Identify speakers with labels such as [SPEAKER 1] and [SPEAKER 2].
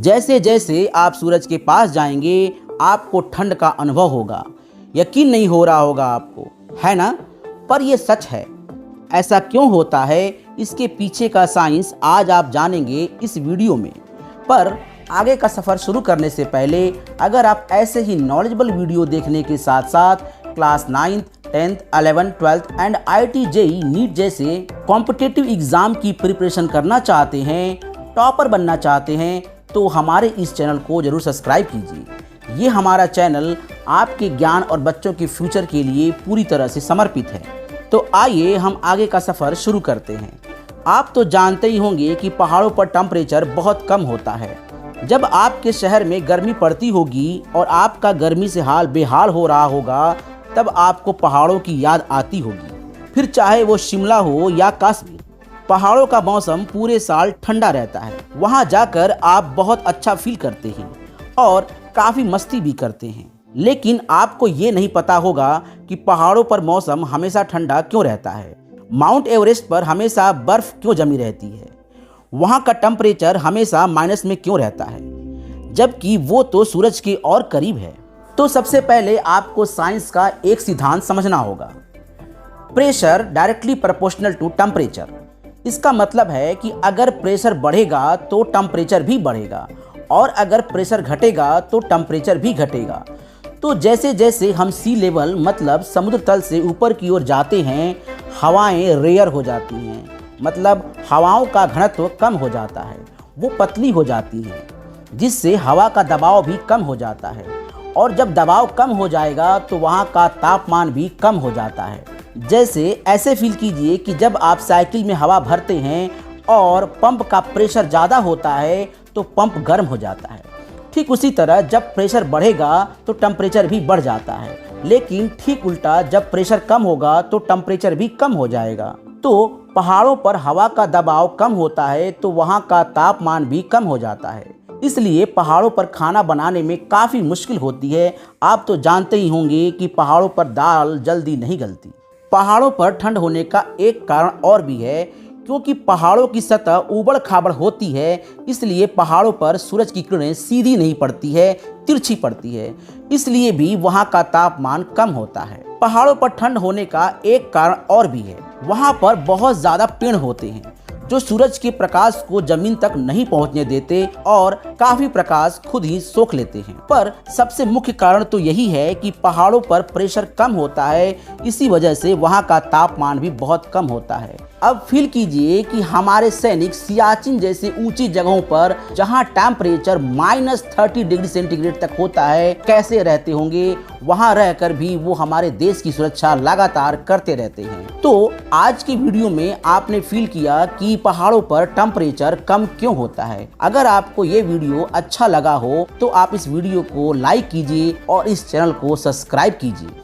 [SPEAKER 1] जैसे जैसे आप सूरज के पास जाएंगे आपको ठंड का अनुभव होगा। यकीन नहीं हो रहा होगा आपको, है ना? पर यह सच है। ऐसा क्यों होता है, इसके पीछे का साइंस आज आप जानेंगे इस वीडियो में। पर आगे का सफ़र शुरू करने से पहले अगर आप ऐसे ही नॉलेजेबल वीडियो देखने के साथ साथ class 9th, 10th, 11th, 12th and IIT JEE NEET जैसे कॉम्पिटिटिव एग्ज़ाम की प्रिपरेशन करना चाहते हैं, टॉपर बनना चाहते हैं, तो हमारे इस चैनल को ज़रूर सब्सक्राइब कीजिए। ये हमारा चैनल आपके ज्ञान और बच्चों के फ्यूचर के लिए पूरी तरह से समर्पित है। तो आइए हम आगे का सफ़र शुरू करते हैं। आप तो जानते ही होंगे कि पहाड़ों पर टेम्परेचर बहुत कम होता है। जब आपके शहर में गर्मी पड़ती होगी और आपका गर्मी से हाल बेहाल हो रहा होगा, तब आपको पहाड़ों की याद आती होगी। फिर चाहे वो शिमला हो या कश्मीर, पहाड़ों का मौसम पूरे साल ठंडा रहता है। वहाँ जाकर आप बहुत अच्छा फील करते हैं और काफ़ी मस्ती भी करते हैं। लेकिन आपको ये नहीं पता होगा कि पहाड़ों पर मौसम हमेशा ठंडा क्यों रहता है। माउंट एवरेस्ट पर हमेशा बर्फ़ क्यों जमी रहती है। वहाँ का टेम्परेचर हमेशा माइनस में क्यों रहता है, जबकि वो तो सूरज के और करीब है। तो सबसे पहले आपको साइंस का एक सिद्धांत समझना होगा। Pressure directly proportional to temperature. इसका मतलब है कि अगर प्रेशर बढ़ेगा तो टेम्परेचर भी बढ़ेगा और अगर प्रेशर घटेगा तो टेम्परेचर भी घटेगा। तो जैसे जैसे हम सी लेवल मतलब समुद्र तल से ऊपर की ओर जाते हैं, हवाएं रेयर हो जाती हैं, मतलब हवाओं का घनत्व कम हो जाता है, वो पतली हो जाती हैं, जिससे हवा का दबाव भी कम हो जाता है। और जब दबाव कम हो जाएगा तो वहाँ का तापमान भी कम हो जाता है। जैसे ऐसे फील कीजिए कि जब आप साइकिल में हवा भरते हैं और पंप का प्रेशर ज़्यादा होता है तो पंप गर्म हो जाता है। ठीक उसी तरह जब प्रेशर बढ़ेगा तो टेम्परेचर भी बढ़ जाता है, लेकिन ठीक उल्टा जब प्रेशर कम होगा तो टेम्परेचर भी कम हो जाएगा। तो पहाड़ों पर हवा का दबाव कम होता है तो वहाँ का तापमान भी कम हो जाता है। इसलिए पहाड़ों पर खाना बनाने में काफ़ी मुश्किल होती है। आप तो जानते ही होंगे कि पहाड़ों पर दाल जल्दी नहीं गलती। पहाड़ों पर ठंड होने का एक कारण और भी है, क्योंकि पहाड़ों की सतह ऊबड़ खाबड़ होती है। इसलिए पहाड़ों पर सूरज की किरणें सीधी नहीं पड़ती है, तिरछी पड़ती है। इसलिए भी वहाँ का तापमान कम होता है। पहाड़ों पर ठंड होने का एक कारण और भी है, वहाँ पर बहुत ज़्यादा पेड़ होते हैं जो सूरज के प्रकाश को जमीन तक नहीं पहुंचने देते और काफी प्रकाश खुद ही सोख लेते हैं। पर सबसे मुख्य कारण तो यही है कि पहाड़ों पर प्रेशर कम होता है, इसी वजह से वहां का तापमान भी बहुत कम होता है। अब फील कीजिए कि हमारे सैनिक सियाचिन जैसे ऊंची जगहों पर जहां टेम्परेचर -30 डिग्री सेंटीग्रेड तक होता है, कैसे रहते होंगे। वहां रहकर भी वो हमारे देश की सुरक्षा लगातार करते रहते हैं। तो आज की वीडियो में आपने फील किया कि पहाड़ों पर टेम्परेचर कम क्यों होता है। अगर आपको ये वीडियो अच्छा लगा हो तो आप इस वीडियो को लाइक कीजिए और इस चैनल को सब्सक्राइब कीजिए।